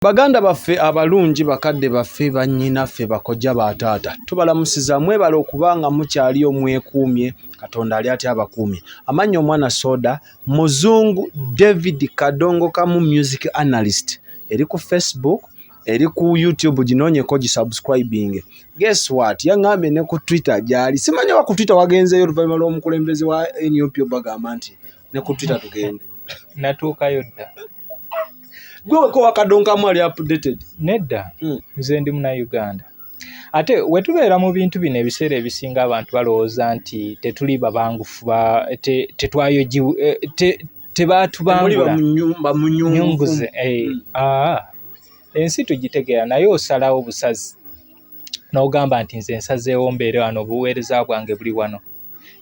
Baganda baffe abalungi bakadde baffe bannyinaffe bakojja bataata tubalamusiza mwebala okubanga mukyali omwekuumye Katonda ali atya abakuumye. Amannya omwana soda Muzungu David Kadongokamu music analyst eri ku Facebook eri ku YouTube ginoonyeko gisubscribing. Guess what? Yaŋŋambye ne ku Twitter gyali. Simanyi wa ku Twitter wagenzeyo oluvannyuma lw'omukulembeze wa NUP bagamba nti ne ku Twitter tugende. Natuukayo dda. Gwe ko Kadongokamu ali updated. Nedda. Nze ndi muna Uganda. Ate wetubeera mu bintu bino ebiseera ebisinga abantu balowooza nti tetuli babangufu tebaatubangula mu nyunguze. Ensi tugitegeera naye osalawo busazi n'ogamba nti nze nsazeewo mbeere wano obuweereza bwange buli wano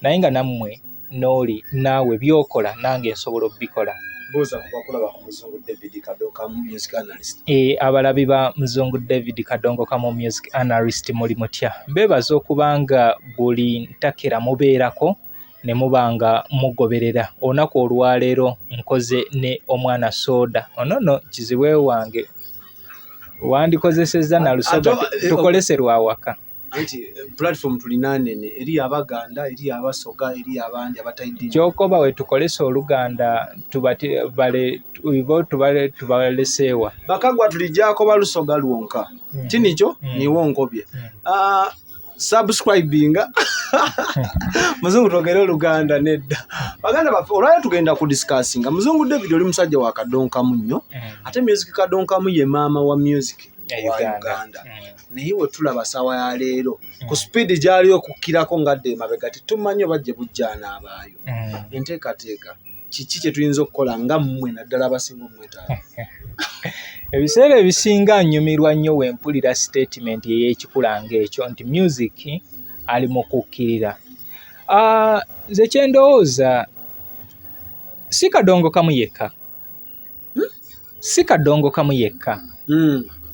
naye nga nammwe n'oli naawe byokola nange nsobola obbikola. Boza kubakola ku Muzungu David Kadongokamu music analyst. Abalabi ba Muzungu David Kadongokamu music analyst muli mutya. Mbeebaza okubanga buli ntakera mubeerako ne mubanga mugoberera. Olunaku olwaleero nkoze ne omwana soda. Ono kizibwe wange. Wandikozesezza na lusoga tukolese lwawaka. Anti platform tulina nene eri Abaganda eri Abasoga eri abandi abatayidini. Kyokoba we tukolese Oluganda tubaleseewa. Bakagwa tulijako balusoga lwonka. Kinicho niwo ngobye. Subscribing Muzungu twogere Oluganda nedda. Baganda baffe olwayo tugenda ku discussing. Muzungu David oli musajja wa Kadongokamu nnyo. Ate music Kadongokamu ye maama wa music wa Uganda. Naye we tulaba sawa ya leero ku speed gyali okukirako ngadde mabega tumanyi bajje bujjana abaayo. Enteekateeka kiki kye tuyinza okukola nga mmwe naddala abasinga omwetaaga. Ebiseera ebisinga nnyumirwa nnyo we mpulira statement ey'ekikulanga ekyo nti music ali mu kukkirira. Nze kye ndowooza si Kadongokamu yekka. Si Kadongokamu yekka.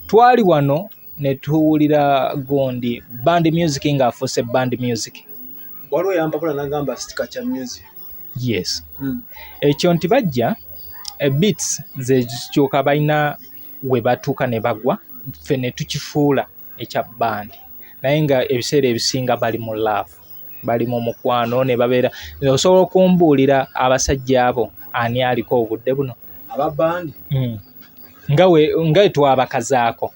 Twali wano ne tuwulira gondi band music ng'afuuse band music. Waliwo yampapula n'agamba sitika kya music. Yes. Ekyo nti bajja beats ze kyokka balina we batuuka ne bagwa ffe ne tukifuula ekya band. Naye nga ebiseera ebisinga bali mu love. Bali mu mukwano ne babeera. Osobola okumbuulira abasajja abo ani aliko obudde buno? Aba band? Nga twabakazaako.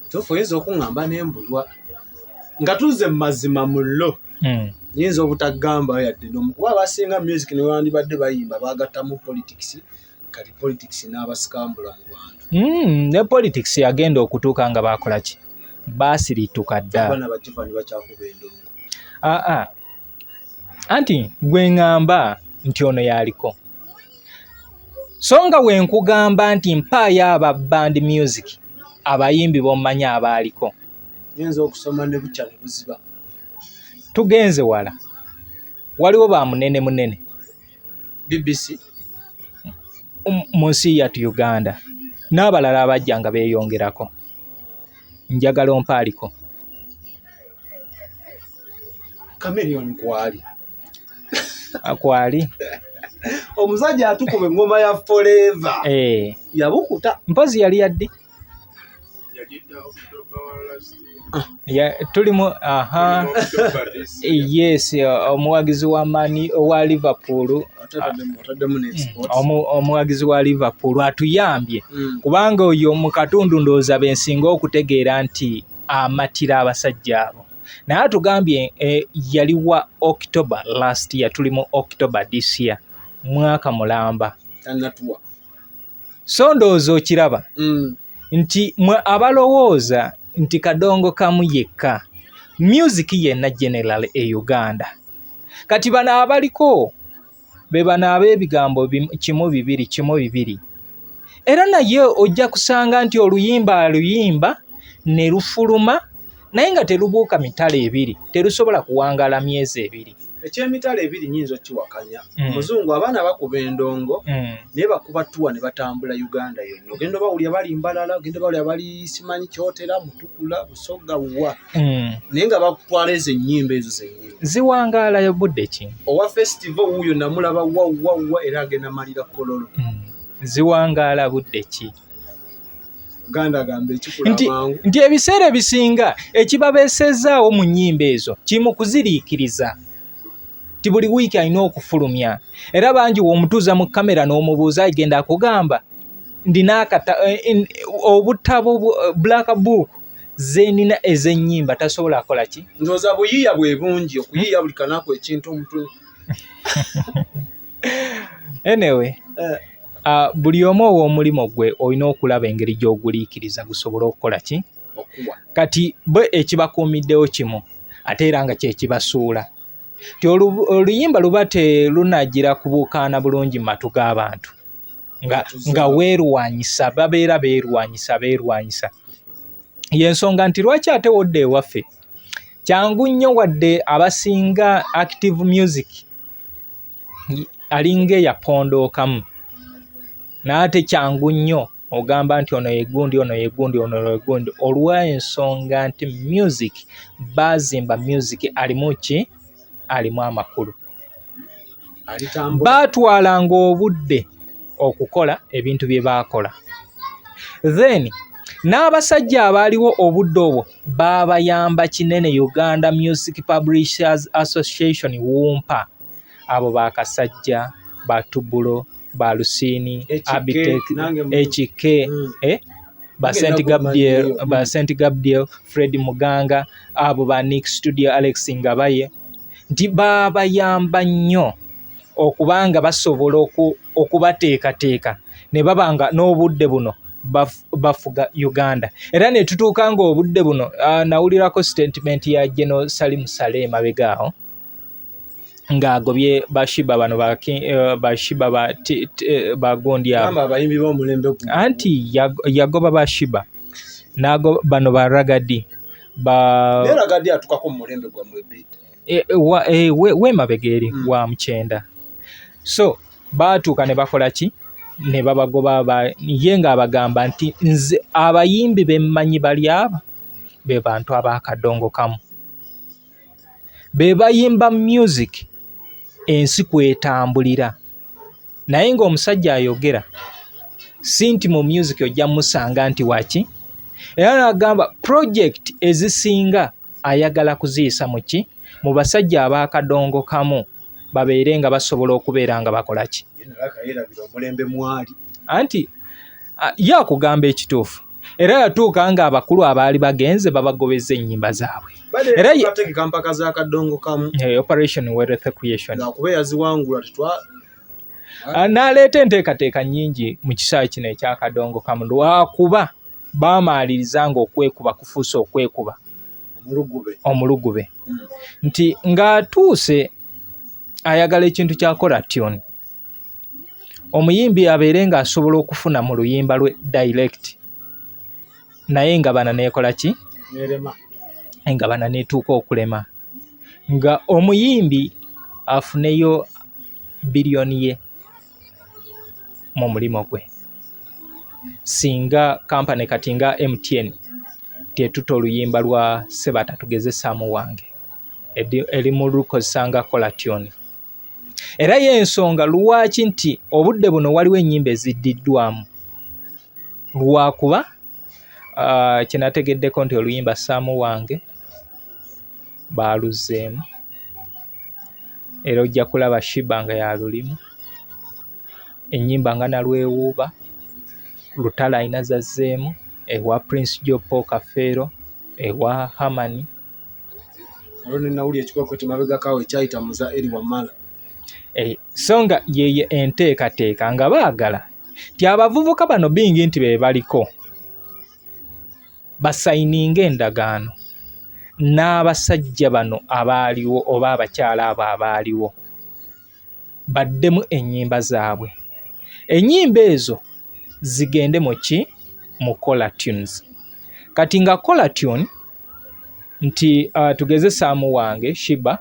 Tofoyinza okuŋŋamba n'embulwa nga tuze mu mazima mullo. Nyinza obutagamba yadde n'omukuba abasinga music ne wandibadde bayimba baagattamu politics kati politics n'abasikambula mu bantu. Ne politics yagenda okutuuka nga baakola ki? Baasirituka dda. Abaana bativani bakyakuba endongo. Anti gwe ŋŋamba nti ono yaliko. So nga we nkugamba nti mpaayo aba band music abayimbi bommanyi abaaliko. Nyinza okusoma ne bukya ne buziba. Tugenze wala. Waliwo ba munene. BBC. Mu nsi yattu Uganda. N'abalala abajja nga beeyongerako. Njagala ompaaliko. Chameleon kwali. Akwali. Omusajja atukuba engoma ya forever. Yabukuta. Mpozi yali yaddi. Tulimu yes omuwagizi wa mani owa Liverpool omuwagizi wa Liverpool atuyambye kubanga oyo mu katundu ndowooza bensinga okutegeera nti amatira abasajja abo naye atugambye yali wa October last year tuli mu October this year mwaka mulamba anatuwa so ndowooza okiraba nti mwe abalowooza nti Kadongokamu yekka music yenna general e Uganda kati bano abaliko be bano ab'ebigambo kimu bibiri era naye ojja kusanga nti oluyimba ne lufuluma naye nga terubuuka mitala ebiri terusobola kuwangaala myezi ebiri. Ekyemitala ebiri nyinza okiwakanya. Muzungu abaana bakuba endongo naye bakuba tuwa ne batambula Uganda yonna. Ogenda bawulya bali Mbalala, ogenda bawulya bali simanyi kyotera Mutukula, Busoga wa. Naye nga bakutwala ezo ennyimba ezo zennyimba. Ziwangaala ya budde ki? Owa festival wuyo namulaba wa era agenda malira Kololo. Ziwangaala budde ki? Uganda gambe ekikula mangu nti ebiseera ebisinga ekibabeesezaawo mu nnyimba ezo kimu kuziriikiriza ti buli wiiki alina okufulumya era bangi w'omutuuza mu kamera n'omubuuza agenda akugamba ndina obutabo black book zenina ez'ennyimba tasobola akola ki ndowooza buyiiya bwe bungi okuyiiya buli kanaku ekintu omuntu anyway buli omu ow'omulimo gwe olina okulaba engeri gy'oguliikiriza gusobole okukola ki okuwa kati bwe ekibakuumiddewo kimu ate era nga kyekibasuula ti oluyimba luba terunagira kubuukaana bulungi mu matu g'abantu nga weerwanyisa babeera beerwanyisa y'ensonga nti lwaki ate wodde ewaffe kyangu nnyo wadde abasinga active music alinga eyapondookamu naate kyangu nnyo ogamba nti ono yegundi olw'ensonga nti music baazimba music alimu ki alimu amakulu baatwalanga obudde okukola ebintu bye baakola then n'abasajja abaaliwo obudde obwo baabayamba kinene Uganda Music Publishers Association wumpa abo bakasajja batubulo balusini abitek ekike ba Saint Gabriel Fred Muganga abo ba Nick Studio Alex Ngabaye nti baabayamba nnyo okubanga basobola okubateekateeka ne babanga n'obudde buno bafuga Uganda era ne tutuuka nga obudde buno nawulirako statement ya General Salim Saleh mabegaawo ng'agobye bashiba bano bashiba bagondi abo abayimbi b'omulembe anti yagoba bashiba nago bano baragadi ragadi atukako mu mulembe gwa mwebite we mabegeri wa mchenda so baatuuka ne bakola ki ne babagoba ye ng'abagamba nti nze abayimbi bemmanyi bali aba be bantu ab'Akadongokamu be bayimba music ensi kwetambulira naye ng'omusajja ayogera si nti mu music ojja musanga nti waki era n'agamba project ezisinga ayagala kuziyisa mu ki mu basajja ab'Akadongokamu babeere nga basobola okubeera nga bakola ki omulembe mwali anti yakugamba ekituufu era yatuuka nga abakulu abaali bagenze babagobeza ennyimba zaabwe era yategeka mpaka za Kadongokamu operation wealth creation akuba yaziwangula n'aleeta enteekateeka nnyingi mu kisaawe kino ekya Kadongokamu lwakuba baamaaliriza nga okwekuba kufuuse okwekuba omulugube nti ng'atuuse ayagala ekintu kya coration omuyimbi abeere ng'asobola okufuna mu luyimba lwe direct naye nga bana neekola ki nga bana neetuuka okulema nga omuyimbi afuneyo biliyoni ye mu mulimo gwe singa kampani kati nga MTN tetuta oluyimba lwa Sebata tugezesaamu wange eri mu lukozesanga coration era y'ensonga lwaki nti obudde buno waliwo ennyimba eziddiddwamu lwakuba kyenategeddeko nti oluyimba Saamu wange baaluzzeemu era ojja kulaba Shiba nga yalulimu ennyimba nga Nalwewuuba Lutala ayina zazzeemu ewa Prince Jopo Kafeero ewa Hamani nawuli ekikwakweti mabega kawe ekyayita muza eri wamala songa yeye enteekateeka nga baagala ti abavubuka bano bingi nti be baliko basayininga endagaano n'abasajja bano abaaliwo oba abakyala abo abaaliwo baddemu ennyimba zaabwe ennyimba ezo zigende mu ki mu collatunes kati nga collation nti tugeze Saamu wange Shiba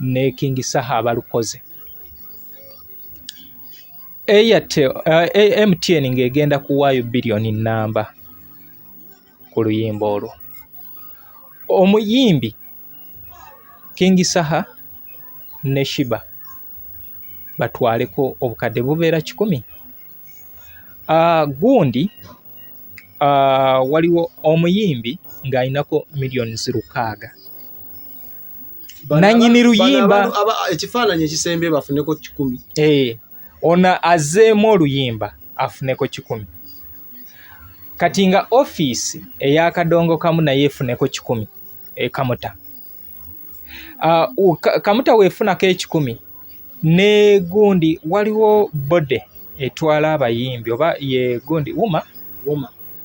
ne King Saha abalukoze MTN ng'egenda kuwaayo biliyoni nnamba ku luyimba olwo omuyimbi King Saha ne Shiba batwaleko obukadde bubeera 10 gundi waliwo omuyimbi ng'alinako millions 600. Nannyini luyimba ekifaananyi ekisembye bafuneko 100. Ono azzeemu oluyimba afuneko 100. Kati nga ofiisi eya Kadongokamu naye efuneko 100 Kamuta. Kamuta weefunako 100 ne gundi waliwo bode etwala abayimbi oba ye gundi wuma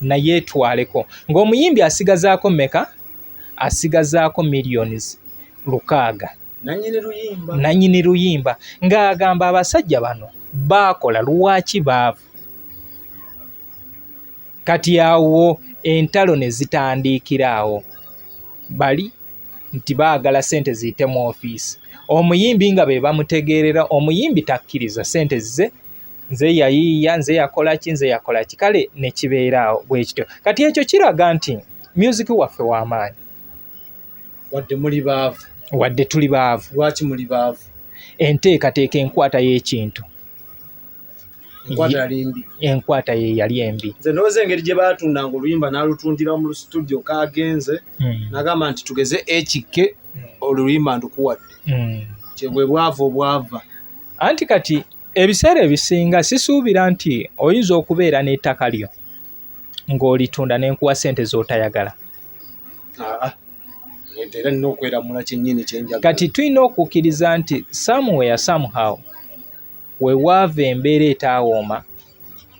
naye etwaleko ng'omuyimbi asigazaako mmeka? Asigazaako millions 600. Nannyini luyimba ng'agamba abasajja bano baakola lwaki baavu. Kati awo entalo ne zitandiikira awo bali nti baagala ssente ziyite mu ofiisi. Omuyimbi nga be bamutegeerera omuyimbi takkiriza ssente nze yayiiya nze yakola ki kale ne kibeera awo bwe kityo. Kati ekyo kiraga nti music waffe w'amaanyi wadde tuli baavu. Lwaki muli baavu? Enteekateeka enkwata y'ekintu enkwata ye yali embi. Nze ndowooza engeri gye baatundanga oluyimba n'alutundira mu studio kaagenze n'agamba nti tugeze ekikke oluyimba ndukuwadde. Kyebwe bwavu obwava. Anti kati ebiseera ebisinga sisuubira nti oyinza okubeera n'ettaka lyo ng'olitunda n'enkuwa ssente z'otayagala. Era nina okweramula kyennyini kyenjagala. Kati tulina okukkiriza nti somewhere somehow we waava embeera etaawooma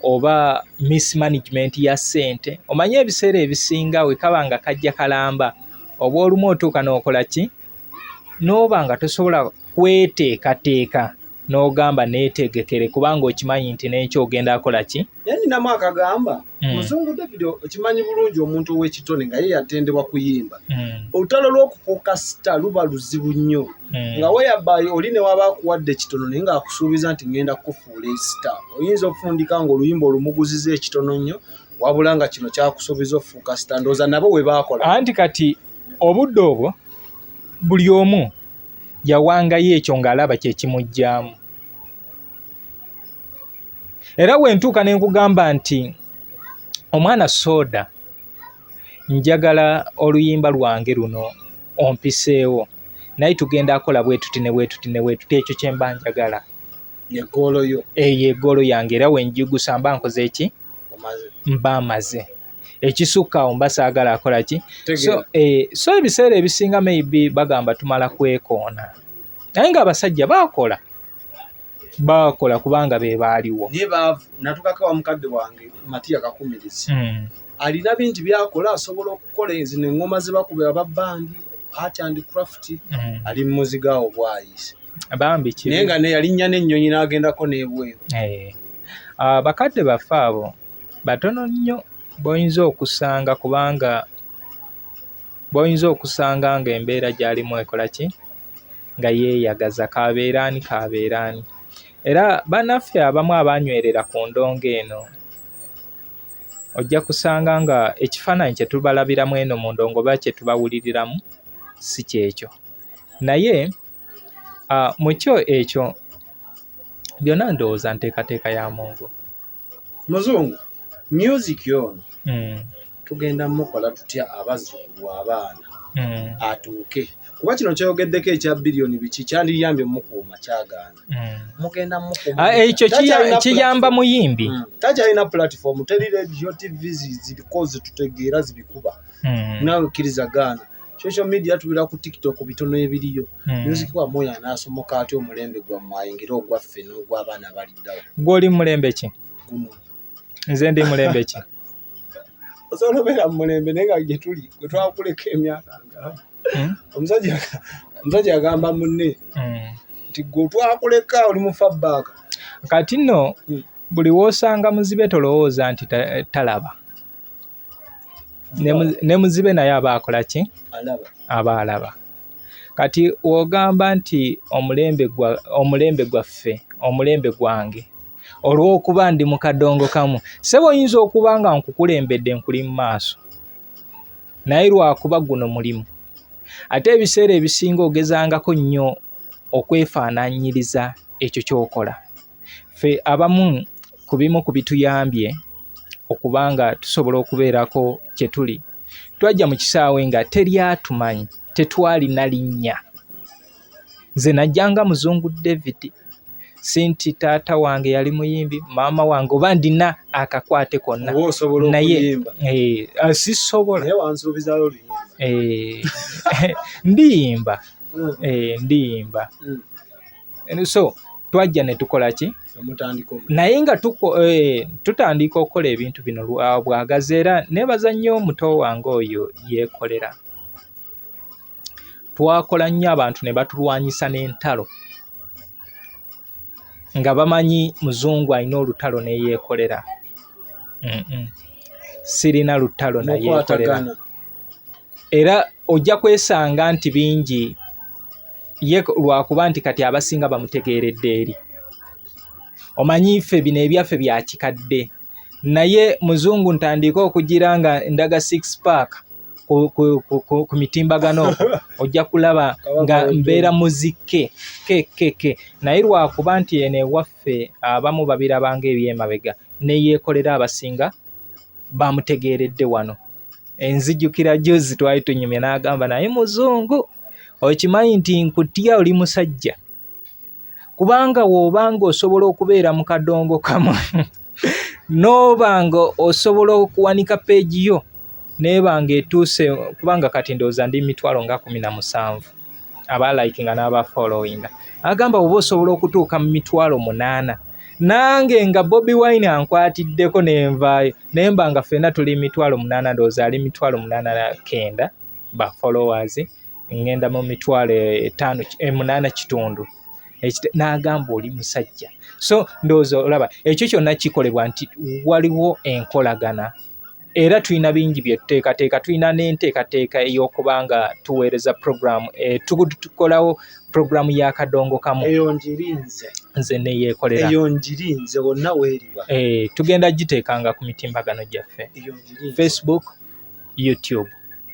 oba mismanagement ya ssente. Omanye ebiseera ebisinga we kaba nga kajja kalamba oba olumu otuuka n'okola ki n'oba nga tosobola kweteekateeka n'ogamba neetegekere kubanga okimanyi nti n'ekyo ogenda akola ki. Ninamu akagamba Muzungu David okimanyi bulungi omuntu ow'ekitone nga ye yatendebwa kuyimba. Olutalo lw'okufokasita luba luzibu nnyo nga weyabayo oli ne waba akuwadde ekitono naye ng'akusuubiza nti ngenda kukufuula esita. Oyinza okufundika ng'oluyimba olumuguziza ekitono nnyo wabula nga kino kyakusuubiza okufuuka sita. Ndowooza nabo bwe baakola. Anti kati obudde obwo buli omu yawangayo ekyo ng'alaba kye kimuggyaamu. Era bwe ntuuka ne nkugamba nti omwana Soda njagala oluyimba lwange luno ompiseewo naye tugenda akola bwe tuti ekyo kye mba njagala. Yeggolo yo. Yeggolo yange era we njigusa mba nkoze eki? Mba maze. Ekisukka awo mba saagala akola ki? So ebiseera ebisinga maybe bagamba tumala kwekoona. Naye ng'abasajja baakola kubanga be baaliwo. Naye baavu. Natukako wa mukadde wange Matiya Kakumirizi. Alina bingi byakola asobola okukola zino eŋŋoma ze bakuba ababbandi art and craft. Ali mu muziga awo bwayise. Bambi ki? Naye nga ne yalinnya n'ennyonyi n'agendako n'ebweru. Bakadde baffe abo batono nnyo boyinza okusanga kubanga boyinza okusanga ng'embeera gy'alimu ekola ki? Nga yeeyagaza kabeeraani. Era bannaffe abamu abanywerera ku ndongo eno ojja kusanga nga ekifaananyi kye tubalabiramu eno mu ndongo oba kye tubawuliriramu si kyekyo. Naye mu kyo ekyo byonna ndowooza nteekateeka ya Mungu. Muzungu, music yono tugenda mukola tutya abazzukulu abaana atuuke kuba kino kyogeddeko ekya bilioni biki kyandiriyambye mukuuma kyagaana. Mugenda mukuuma ekyo kiyamba muyimbi. Takyalina platform teri radio TV ziriko zitutegeera zibikuba. Nawe kkiriza gaana. Social media tubira ku TikTok bitono ebiriyo. Music wa moya n'asomoka ati omulembe gwammwe ayingira ogwaffe n'ogw'abaana abaliddawo. Gw'oli mulembe ki? Guno. Nze ndi mulembe ki? Osobola obeera mu mulembe naye nga gye tuli gwe twakuleka emyaka nga omusajja agamba munne nti gwe twakuleka oli mu feedback. Kati nno buli w'osanga muzibe tolowooza nti talaba. Ne muzibe naye aba akola ki? Aba alaba. Kati w'ogamba nti omulembe gwaffe omulembe gwange olw'okuba ndi mu Kadongokamu sebo oyinza okuba nga nkukulembedde nkuli mu maaso naye lwakuba guno mulimu. Ate ebiseera ebisinga ogezangako nnyo okwefaanaanyiriza ekyo ky'okola. Ffe abamu ku bimu ku bituyambye okubanga tusobola okubeerako kye tuli, twajja mu kisaawe nga teri atumanyi, tetwalina linnya. Nze najjanga Muzungu David, sinti taata wange yali muyimbi, maama wange oba ndina akakwate konna naye sisobola ndiyimba ndiyimba. So twajja ne tukola ki naye nga tutandika okukola ebintu bino bwagazi, era nebaza nnyo muto wange oyo yeekolera. Twakola nnyo, abantu ne batulwanyisa n'entalo nga bamanyi Muzungu alina olutalo neyeekolera. Sirina lutalo nayeekolera, era ojja kwesanga nti bingi ye lwakuba nti kati abasinga bamutegeeredde eri. Omanyi ffe bino ebyaffe bya kikadde, naye Muzungu ntandika okugira nga ndaga 6 pack ku mitimbagano ojja kulaba nga mbeera muzike keke, naye lwakuba nti eno ewaffe abamu babirabanga ebyemabega neyeekolera, abasinga bamutegeeredde wano. Enzijukira juzi twali tunyumye n'agamba, naye Muzungu okimanyi nti nkutya oli musajja, kubanga woobanga osobola okubeera mu Kadongokamu n'obanga osobola okuwanika peegi yo nebanga etuuse, kubanga kati ndowooza ndi 17,000 abalikinga n'aba followinga. Agamba oba osobola okutuuka mu 8,000, nange nga Bobi Wine ankwatiddeko nenvaayo nemba nga ffenna tuli 8,000, ndowooza ali 8,900 ba followers, ngenda mu 8,500 kitundu. N'agamba oli musajja. So ndowooza olaba ekyo kyonna kikolebwa nti waliwo enkolagana, era tulina bingi bye tuteekateeka. Tulina n'enteekateeka ey'okubanga tuweereza programu, tukolawo programu ya Kadongokamu. Eyo njiri nze neyeekolera. Eyo njiri nze wonna weeriba. Tugenda giteekanga ku mitimbagano gyaffe, Facebook, YouTube.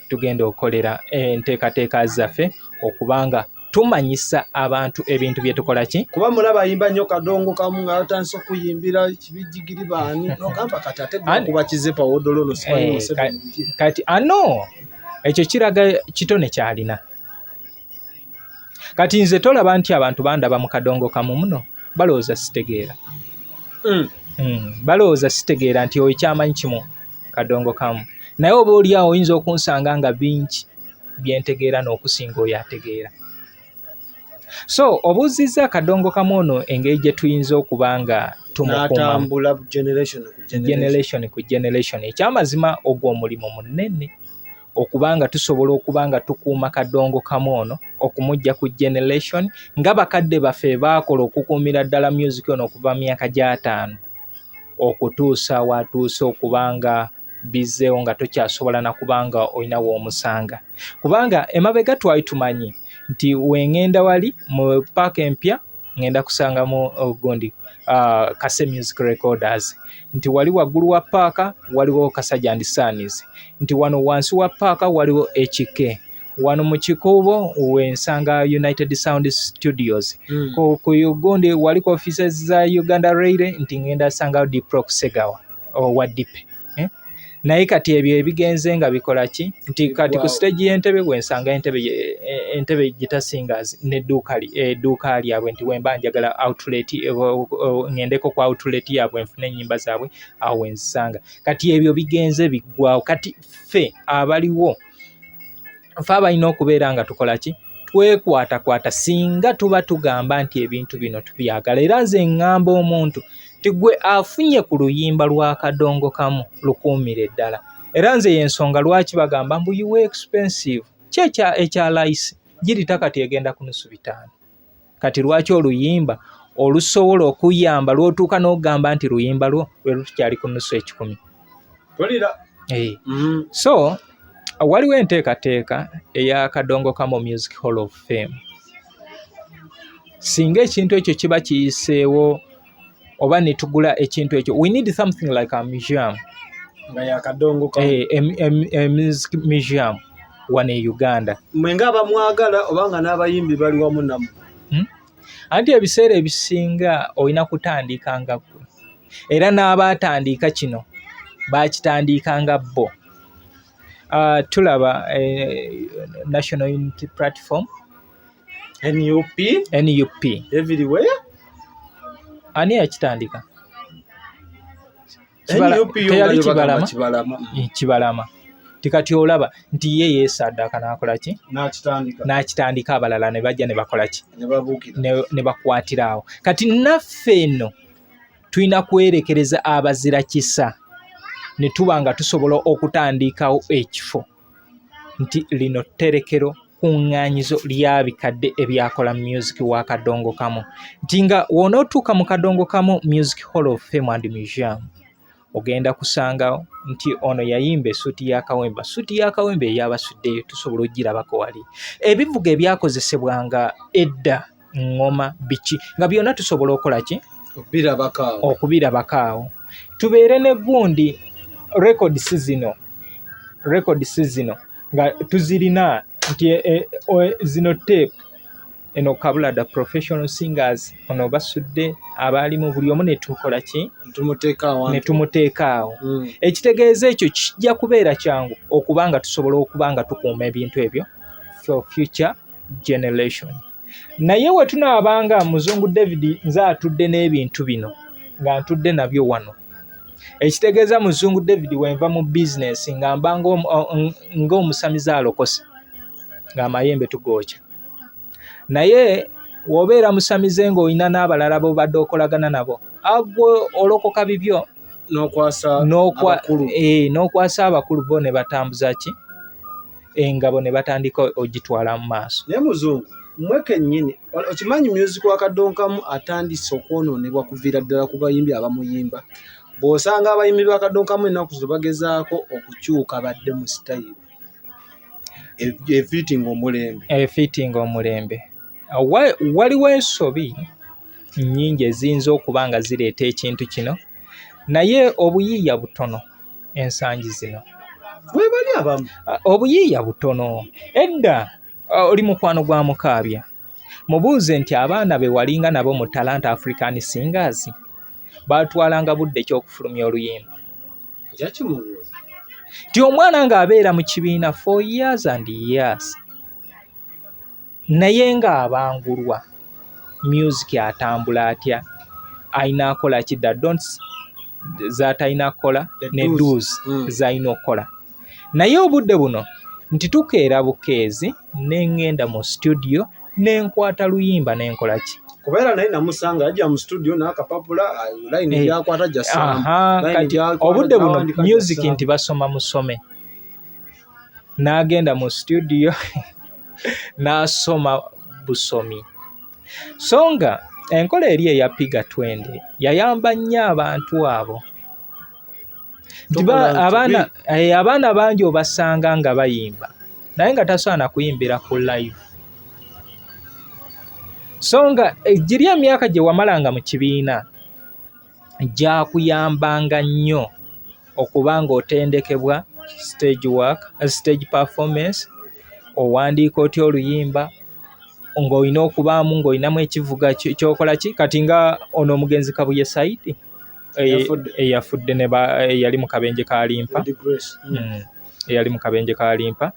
Tugenda okukolera enteekateeka zaffe okubanga tumanyisa abantu ebintu bye tukola ki. Kuba mulaba ayimba nnyo Kadongokamu nga atandise okuyimbira kibijjigiri baani n'ogamba kati ate kuba kizepa wodolo no simanyi kati ekyo kiraga kitone kyalina. Kati nze tolaba nti abantu bandaba mu Kadongokamu muno balowooza sitegeera. Balowooza sitegeera nti oyo kyamanyi kimu Kadongokamu, naye oba oli awo oyinza okunsanga nga bingi byentegeera n'okusinga oyo ategeera. So obuuzizza Kadongokamu ono engeri gye tuyinza okubanga tumukuuma generation ku generation. Ekyamazima ogwo omulimu munene okubanga tusobola okubanga tukuuma Kadongokamu ono, okumujja ku generation nga bakadde baffe baakola okukuumira ddala music ono okuva mu myaka gya 5 okutuusa watuuse okubanga bizzeewo nga tokyasobola na kubanga olina w'omusanga. Kubanga emabega twali tumanyi nti wengenda wali mu paaka empya ngenda kusanga mu gundi Kase Music Recorders, nti wali waggulu wa paaka waliwo Kasajja and Sons, nti wano wansi wa paaka waliwo HK, wano mu kikuubo wensanga United Sound Studios. Ku gundi waliko offices za Uganda Rail, nti ngenda sanga Diproc Segawa wa Dipe. Naye kati ebyo ebigenze nga bikola ki, nti kati ku stage y'Entebbe wensanga Entebbe Guitar Singers n'edduuka lyabwe, nti wemba njagala outlet ngendeko ku outlet yabwe nfune ennyimba zaabwe awo wenzisanga. Kati ebyo bigenze biggwawo. Kati ffe abaliwo ffe abalina okubeera nga tukola ki, twekwatakwata singa tuba tugamba nti ebintu bino tubyagala. Era nze ngamba omuntu ti gwe afunye ku luyimba lwa Kadongokamu lukuumire ddala. Era nze y'ensonga lwaki bagamba mbu you expensive, ekya layisi girita kati egenda ku $5. Kati lwaki oluyimba olusobola okuyamba lw'otuuka n'ogamba nti luyimba lwo lwe lutukyali ku $10. So waliwo enteekateeka eya Kadongokamu Music Hall of Fame. Singa ekintu ekyo kiba kiyiseewo oba ne tugula ekintu ekyo, we need something like a museum. A music museum wano e Uganda. Mwenga abamwagala obanga n'abayimbi bali wamu namu. Anti ebiseera ebisinga olina kutandika nga gwe. Era n'abatandika kino baakitandikanga bo. Tulaba National Unity Platform NUP everywhere. Ani yakitandika? Teyali Kibalama. Tikati olaba nti ye yeesaddaaka n'akola ki? N'akitandika abalala ne bajja ne bakola ki? Ne bakwatira awo. Kati naffe eno tulina kwerekereza abazira kisa ne tuba nga tusobola okutandikawo ekifo nti lino tterekero kuŋŋaanyizo lyabikadde ebyakola music wa Kadongokamu. Nti nga wonootuuka mu Kadongokamu Music Hall of Fame and Museum ogenda kusangawo nti ono yayimba essuuti ya kawemba. Ssuuti ya kawemba eyabasuddeyo tusobola ogirabako wali. Ebivuga ebyakozesebwanga edda ŋŋoma biki nga byonna tusobola okukola ki? Okubirabakaawo. Tubeere ne gundi records zino nga tuzirina nti zino tape eno Kabulada professional singers ono basudde abaalimu buli omu ne tukola ki? Ne tumuteekaawo. Ekitegeeza ekyo kijja kubeera kyangu okubanga tusobola okubanga tukuuma ebintu ebyo for future generation. Naye we tunaabanga Muzungu David nze atudde n'ebintu bino nga ntudde nabyo wano. Ekitegeeza Muzungu David wenva mu business nga mba ng'omusamize alokose ng'amayembe tugookya. Naye w'obeera musamize ng'olina n'abalala b'obadde okolagana nabo agwe olokoka bibyo n'okwasa abakulu bo ne batambuza ki? Engabo ne batandika ogitwala mu maaso. Naye Muzungu mmwe kennyini okimanyi music wa Kadongokamu atandise okwonoonebwa kuviira ddala ku bayimbi abamuyimba. Bw'osanga abayimbi ba Kadongokamu ennaku zo bagezaako okukyuka badde mu sitayiro efiitinga omulembe. Waliwo ensobi nnyingi eziyinza okuba nga zireeta ekintu kino, naye obuyiiya butono ensangi zino. Bwebali abamu obuyiiya butono. Edda oli mukwano gwa Mukaabya mubuuze nti abaana be walinga nabo mu Talent African Singers baatwalanga budde ky'okufulumya oluyimba. Nti omwana ng'abeera mu kibiina for years and years naye ng'abangulwa music atambula atya, ayina akola ki? Dons z'atalina kukola ne dues z'alina okukola. Naye obudde buno nti tukeera bukeezi n'engenda mu studio n'enkwata luyimba n'enkola ki? Kubeera naye namusanga yajja mu studio n'akapapula line gyakwata gyasanga. Obudde buno music nti basoma musome. N'agenda mu studio n'asoma busomi. So nga enkola eri eyapiga twende yayamba nnyo abantu abo. Abaana bangi obasanga nga bayimba naye nga tasaana kuyimbira ku live. So nga giri emyaka gye wamalanga mu kibiina gyakuyambanga nnyo okuba ng'otendekebwa stage performance, owandiika otya oluyimba ng'olina okubaamu ng'olinamu ekivuga ky'okola ki? Kati nga ono omugenzi Kabuye Saidi eyafudde eyali mu kabenje ka Limpa. Eyali mu kabenje ka Limpa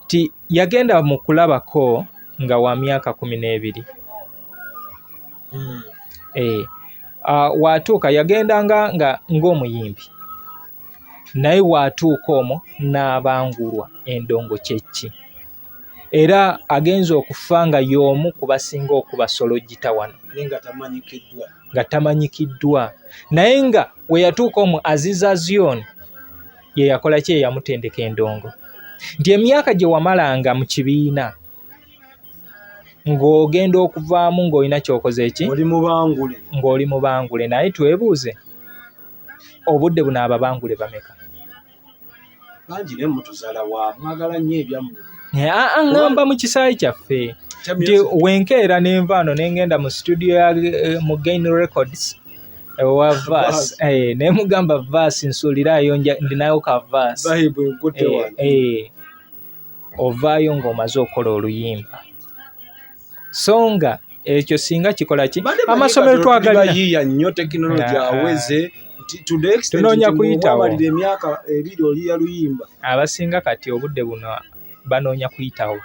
ti yagenda mu kulabako nga wa myaka 12. Watuuka yagendanga ng'omuyimbi naye watuuka omwo n'abangulwa endongo kyeki. Era agenza okufa nga y'omu ku basinga okuba sologita wano nga tamanyikiddwa. Naye nga we yatuuka omwo Aziza Zion ye yakola ki? Yamutendeka endongo. Nti emyaka gye wamalanga mu kibiina ng'ogenda okuvaamu ng'olina ky'okoze eki? Ng'oli mubangule. Naye twebuuze obudde buno ababangule bameka? Bangi ne mutuzaala wa mwagala nnyo ebyammwe. Ngamba mu kisaayi kyaffe nti wenkeera n'envaano n'engenda mu studio ya mu Gain Records wa verse ne mugamba verse nsuulirayo ndinayo ka verse ovaayo ng'omaze okukola oluyimba. So nga ekyo singa kikola ki? Amasomero twagalina bayiiya nnyo tekinologi aweze to the extent tunoonya kuyitawo mwamalira emyaka 2 oli ya luyimba abasinga kati obudde buno banoonya kuyitawo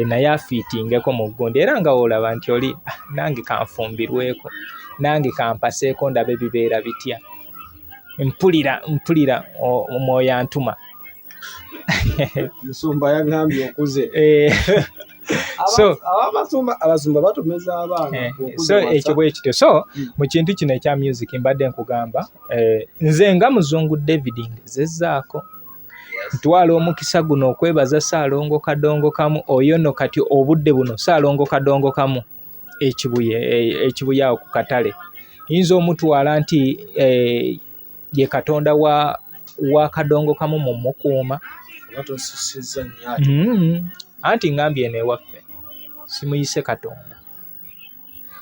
naye afiitingeko mu gundi era nga olaba nti oli nange kanfumbirweko nange kampaseeko ndabe bibeera bitya mpulira omwoyo antuma nsumba yagambye okuze so abasumba batomeza abaana so ekyo bwe kityo so mu kintu kino ekya music mbadde nkugamba nze nga muzungu David ngezezzaako ntwala omukisa guno okwebaza Ssaalongo Kadongokamu oyo no kati obudde buno Ssaalongo Kadongokamu ekibuye awo ku katale yinza omutwala nti ye katonda wa Kadongokamu mu mukuuma anti ngambye eno ewaffe simuyise Katonda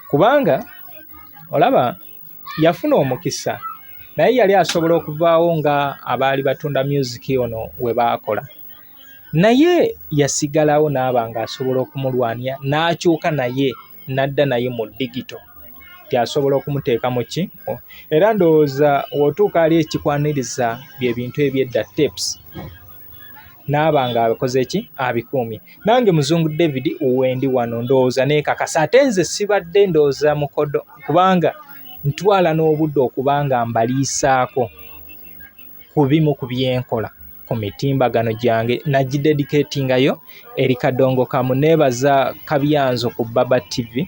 kubanga olaba yafuna omukisa naye yali asobola okuvaawo nga abaali batunda music ono we baakola naye yasigalawo n'aba nga asobola okumulwanya n'akyuka naye n'adda naye mu digito tyasobola okumuteeka mu ki era ndowooza wootuuka ali ekikwaniriza bye bintu ebyedda tapes n'aba nga akoze ki abikuumye nange muzungu David wendi wano ndowooza neekakasa ate nze sibadde ndowooza mukodo kubanga ntwala n'obudde okubanga mbaliisaako ku bimu ku byenkola ku mitimbagano gyange nagidedicatingayo eri Kadongokamu neebaza Kabyanzo ku Baba TV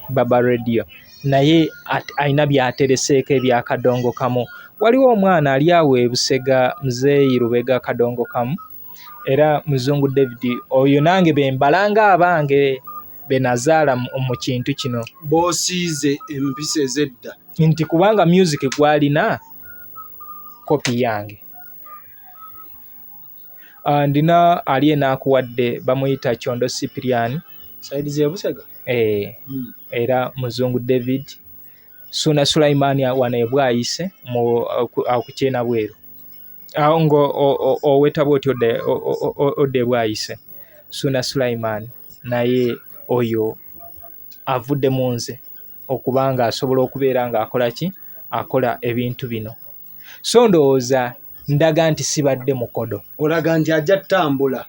Baba Radio naye alina byatereseeko ebya Kadongokamu waliwo omwana ali awo e Busega Muzeeyi Lubega Kadongokamu era muzungu David oyo nange bembalanga abange benazaala mu kintu kino bosiize empisa ezedda nti kubanga music gwalina kopi yange ndina ali enaakuwadde bamuyita Kyondo Cyprian saidi ze Busega era muzungu David Suna Sulaimani wano ebwayise akukyena bweru ngo owetabo oti odde bwayise Suna Sulaimani naye oyo avudde mu nze okubanga asobola okubeera nga akola ki akola ebintu bino so ndowooza ndaga nti sibadde mukodo olaga nti ajja ttambula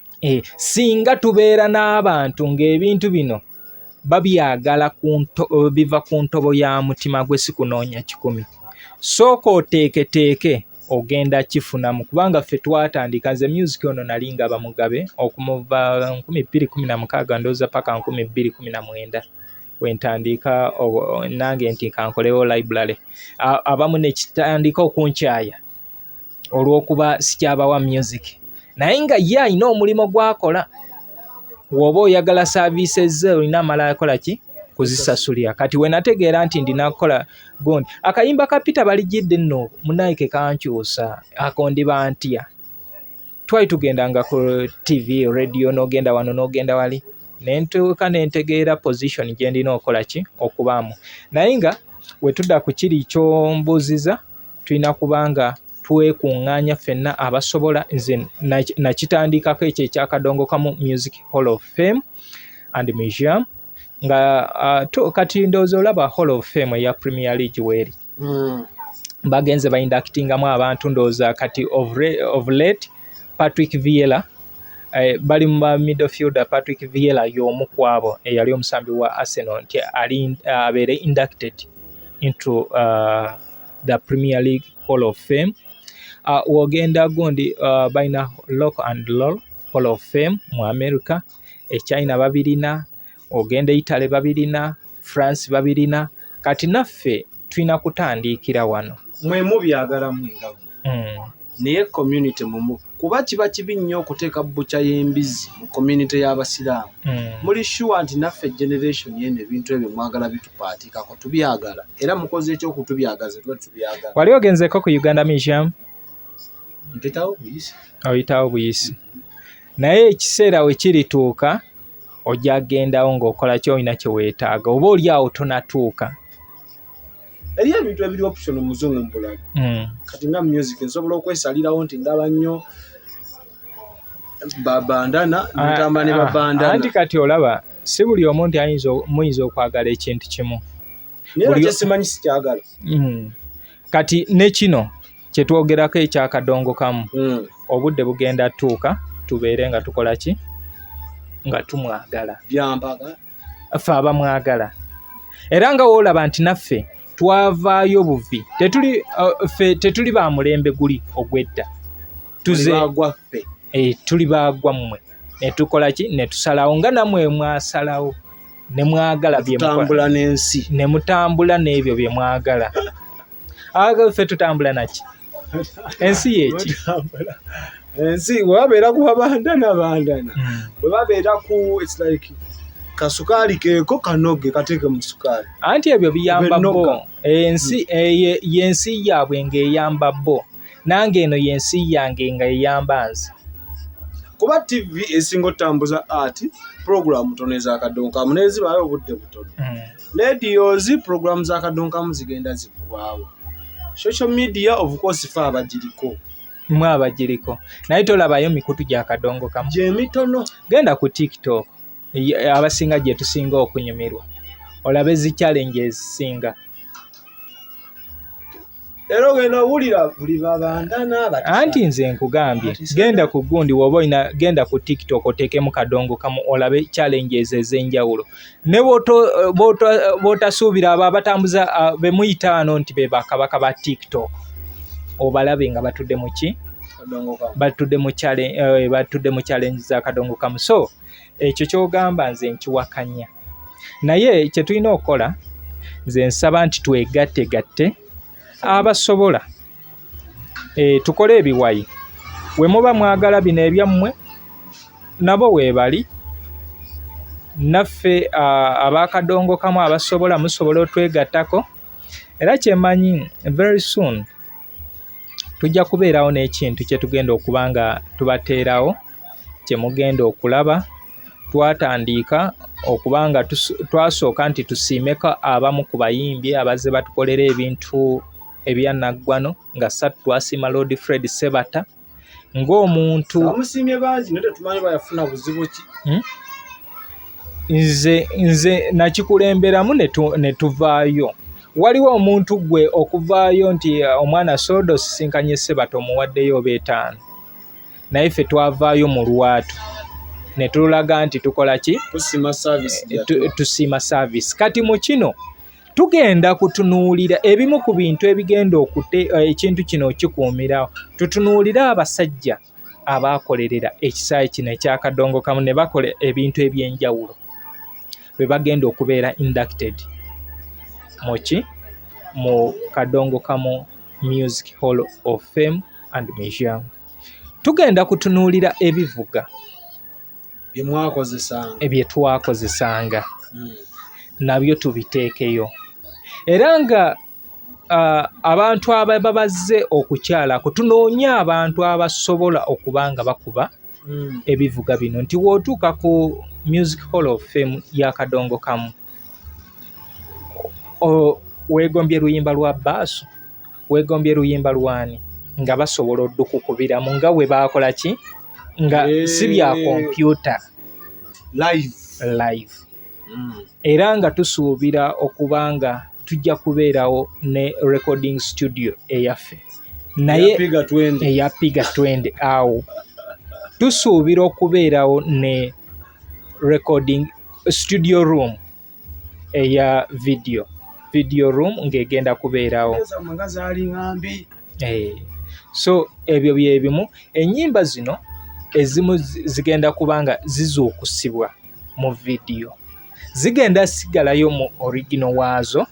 singa tubeera n'abantu ng'ebintu bino babyagala biva ku ntobo ya mutima gwe sikunoonya kikumi sooka oteeketeeke ogenda kifunamu kubanga ffe twatandika nze music ono nali nga bamugabe okumuva 2016 ndowooza paka 2019 wentandika nange nti kankolewo library abamu ne kitandika okunkyaya olw'okuba sikyabawa music naye nga ye alina omulimu gwakola woba oyagala services olina amala akola ki kuzisasulira kati we nategeera nti ndinakola gundi akayimba ka Peter balijidde nno munaike kankyusa akondiba ntya twali tugendanga ku TV radio n'ogenda wano n'ogenda wali nentuuka nentegeera position gye ndina okola ki okubaamu naye nga we tudda ku kiri kyombuuziza tulina kubanga twekuŋŋaanya ffenna abasobola nze nakitandikako ekyo ekya Kadongokamu Music Hall of Fame and Museum nga kati ndowooza olaba Hall of Fame eya Premier League weeri bagenze bainductingamu abantu ndowooza kati of late Patrick Vieira bali mu midfielder Patrick Vieira y'omu ku abo eyali omusambi wa Arsenal nti abeere inducted into the Premier League Hall of Fame wogenda gundi balina Rock and Roll Hall of Fame mu America China babirina ogenda Italy babirina France babirina kati naffe tulina kutandikira wano mwe mubyagala mwengabo naye community mumu kuba kiba kibi nnyo okuteeka bbucha y'embizi mu community y'abasiraamu muli sure nti naffe generation yene ebintu ebyo mwagala bitupaatikako tubyagala era mukoze ekyokutubyagaza tuba tubyagala wali ogenzeko ku Uganda Museum mpitawo buyisi oyitawo buyisi naye ekiseera we kirituuka ojja gendawo ng'okola kyolina kye weetaaga oba oli awo tonatuuka eriyo ebintu ebiri option muzungu mpulamu kati nga music nsobola okwesalirawo nti ndaba nnyo babandana ntamba ne babandana anti kati olaba si buli omuntu muyinza okwagala ekintu kimu naye kye simanyi sikyagala kati ne kino kye twogerako ekya Kadongokamu obudde bugenda tuuka tubeere nga tukola ki nga tumwagala byampaga ffe abamwagala era nga woolaba nti naffe twavaayo buvi ffe tetuli ba mulembe guli ogwedda tuli baagwa mmwe ne tukola ki ne tusalawo nga nammwe mwasalawo ne mwagala ne mutambula n'ebyo bye mwagala ffe tutambula naki ensi yeki ensi webabeera ku bandana bwe babeera ku it's like kasukaali keeko kanoge kateeke mu sukaali anti ebyo biyamba bo ensi yensi yaabwe ng'eyamba bo nange eno yensi yange nga eyamba nze kuba TV esinga otambuza art program tono eza Kadongokamu nezibayo obudde butono radios program za Kadongokamu zigenda zikubaawo social media of course fa abagiriko naye tolabayo mikutu gya Kadongokamu gye mitono genda ku TikTok abasinga gye tusinga okunyumirwa olabe zi challenge ezisinga era ogenda owulira buli babandana anti nze nkugambye genda ku gundi woba olina genda ku TikTok oteekemu Kadongokamu olabe challenges ez'enjawulo ne bw'otasuubira abo abatambuza be muyitaano nti be bakabaka ba TikTok obalabe nga batudde mu ki batudde mu challenge za Kadongokamu so ekyo kyogamba nze nkiwakanya naye kye tulina okukola nze nsaba nti twegatte abasobola tukole ebiwayi we muba mwagala bino ebyammwe nabo weebali naffe aba Kadongokamu abasobola musobola otwegattako era kyemanyi very soon tujja kubeerawo n'ekintu kye tugenda okuba nga tubateerawo kye mugenda okulaba twatandiika okuba nga twasooka nti tusiimeko abamu ku bayimbi abazze batukolera ebintu ebyanaggwano nga ssatu twasiima Lord Fred Sebata ng'omuntu amusiimye bangi naye tetumanyi bayafuna buzibu ki nze nakikulemberamu ne tuvaayo waliwo omuntu gwe okuvaayo nti omwana Sodo sisinkanye Sebata omuwaddeyo oba 5 naye ffe twavaayo mu lwatu ne tulaga nti tukola ki tusiima service kati mu kino tugenda kutunuulira ebimu ku bintu ebigenda ekintu kino okikuumirawo tutunuulira abasajja abaakolerera ekisaawe kino ekya Kadongokamu ne bakola ebintu eby'enjawulo bwe bagenda okubeera inducted mu Kadongokamu Music Hall of Fame and Museum. Tugenda kutunuulira ebivuga bye twakozesanga nabyo tubiteekeyo era nga abantu ababa bazze okukyala kutunoonye abantu abasobola okuba nga bakuba ebivuga bino nti wootuuka ku Music Hall of Fame ya Kadongokamu weegombye luyimba lwa baaso weegombye luyimba lwani nga basobola oddukukubiramu nga bwe baakola ki nga si bya kompyuta live. Era nga tusuubira okuba nga tujja kubeerawo ne recording studio eyaffe naye eyapiga 20 awo tusuubira okubeerawo ne recording studio room eya video room ng'egenda kubeerawo so ebyo byebimu ennyimba zino ezimu zigenda kubanga zizuukusibwa mu video zigenda sigalayo mu original waazo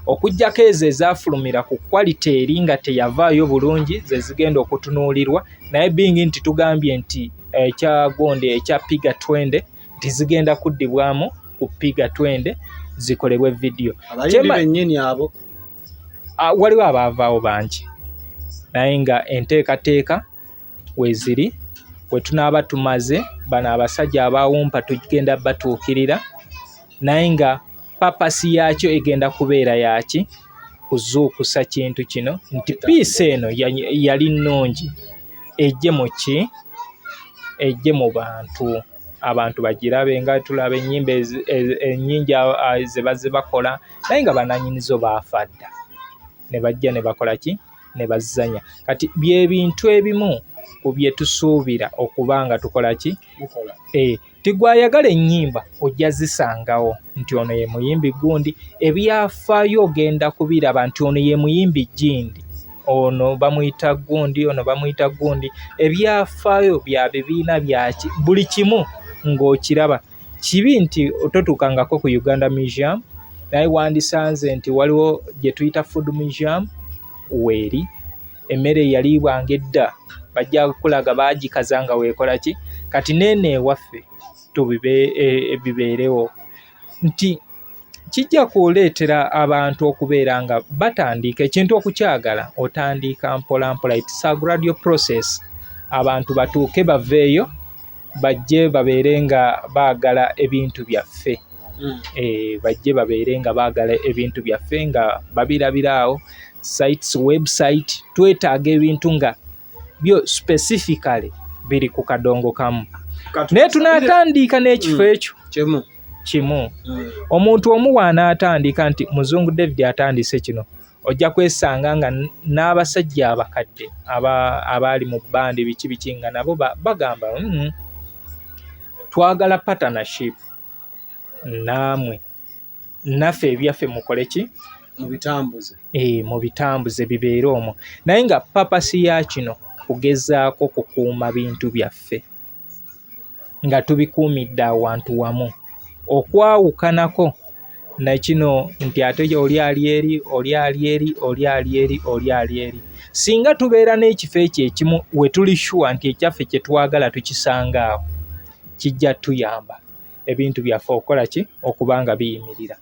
okujjako ezo ezaafulumira ku quality eri nga teyavaayo bulungi ze zigenda okutunuulirwa naye bingi nti tugambye nti ekyagonde ekya piga 20 nti zigenda kuddibwamu ku piga 20 zikolebwe video waliwo abaavaawo bangi naye nga enteekateeka weeziri bwe tunaaba tumaze bano abasajja abawumpa tugenda batuukirira naye nga papasi yaakyo egenda kubeera yaki kuzuukusa kintu kino nti piisi eno yali nnungi ejje mu abantu bagirabe nga tulaba ennyimba ennyingi ze bazze bakola naye nga bananyinizo baafadda ne bajja ne bakola ki ne bazanya. Kati bye bintu ebimu ku bye tusuubira okuba nga tukola ki tigwayagala ennyimba ojja zisangawo nti ono ye muyimbi gundi, ebyafaayo ogenda kubiraba nti ono ye muyimbi gindi, ono bamuyita gundi, ono bamuyita gundi. Ebyafaayo bya bibiina byaki buli kimu ng'okiraba. Kibi nti ototuukangako ku Uganda Museum naye wandisanze nti waliwo gye tuyita Food Museum weeri, emmere yaliibwanga edda bajja kulaga baagikaza nga weekola ki. Kati neeno ewaffe bibeerewo nti kijja kuleetera abantu okubeera nga batandika ekintu okukyagala, otandika mpola mpola. It's a gradual process. Abantu batuuke baveeyo bajje babeere nga baagala ebintu byaffe. Bajje babeere nga baagala ebintu byaffe nga babirabiraawo sites, website. Twetaaga ebintu nga byo specifically biri ku Kadongokamu. Naye tunaatandika n'ekifo ekyo kimu. Omuntu omu w'anaatandika nti Muzungu David atandise kino, ojja kwesanga nga n'abasajja abakadde abaali mu bbandi biki nga nabo bagamba twagala partnership naamwe, naffe ebyaffe mukole ki mu bitambuze bibeere omwo. Naye nga papasi ya kino kugezaako kukuuma bintu byaffe nga tubikuumidde awantu wamu, okwawukanako nakino nti ate oli ali eri, oli ali eri, oli ali eri, oli ali eri. Singa tubeera n'ekifo ekyo ekimu we tuli sure nti ekyaffe kye twagala tukisanga awo, kijja tuyamba ebintu byaffe okukola ki okuba nga biyimirira.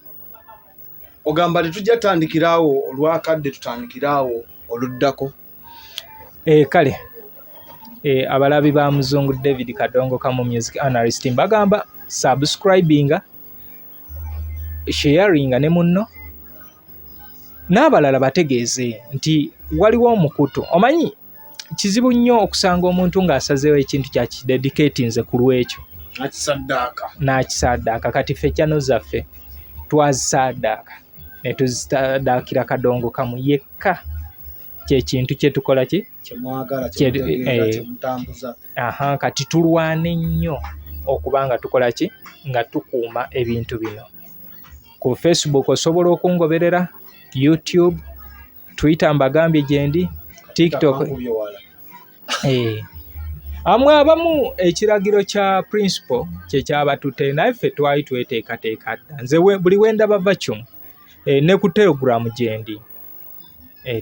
Ogamba tetujja tutandikiraawo olwakadde, tutandikiraawo oluddako. Kale abalabi ba Muzungu David Kadongokamu music analyst mbagamba subscribinga, sharinga ne munno n'abalala bategeeze nti waliwo omukutu. Omanyi kizibu nnyo okusanga omuntu ng'asazeewo ekintu kyakidedicatinze ku lwekyo n'akisaddaaka. Kati ffe channel zaffe twazisaddaaka ne tuzisaddaakira Kadongokamu yekka. Kyekintu kye tukola ki kati tulwane nnyo okuba nga tukola ki nga tukuuma ebintu bino. Ku Facebook osobola okungoberera, YouTube, Twitter mbagambye gyendi, TikTok. Amwe abamu ekiragiro kya principal kye kyabatutte, naye ffe twali tweteekateeka dda. Nze buli wendaba vacuum ne ku Telegram gyendi.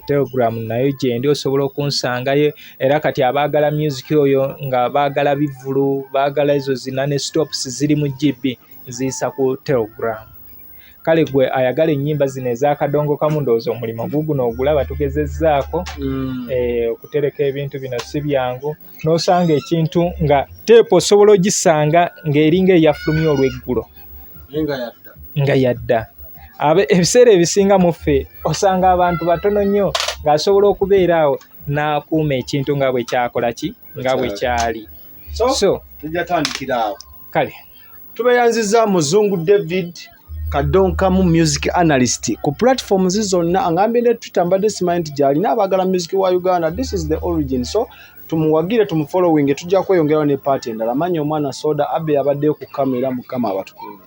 Telegram nayo gyendi osobola okunsangayo. Era kati abaagala music oyo nga baagala bivulu, baagala ezo zina ne stops ziri mu GB ziyisa ku Telegram. Kale gwe ayagala ennyimba zino eza Kadongokamu ndowooza omulimu guguno ogulaba tugezezzaako. Okutereka ebintu bino si byangu. N'osanga ekintu nga teepu osobola ogisanga ng'eringa eyafulumya olw'eggulo nga yadda. Ebiseera ebisinga mu ffe osanga abantu batono nnyo ng'asobola okubeera awo n'akuuma ekintu nga bwe kyakola ki nga bwe kyali. So tujja tandikiraawo. Kale tubeeyanzizza Muzungu David Kadongokamu music analyst ku platforms zonna. Angambye ne Twitter mbadde simanyi nti gy'alina abaagala music wa Uganda. This is the origin. So tumuwagire, tumufollowing, tujja kweyongerawo ne party endala. Manyi omwana Soda Abe abaddeyo ku kamera, Mukama abatukuume.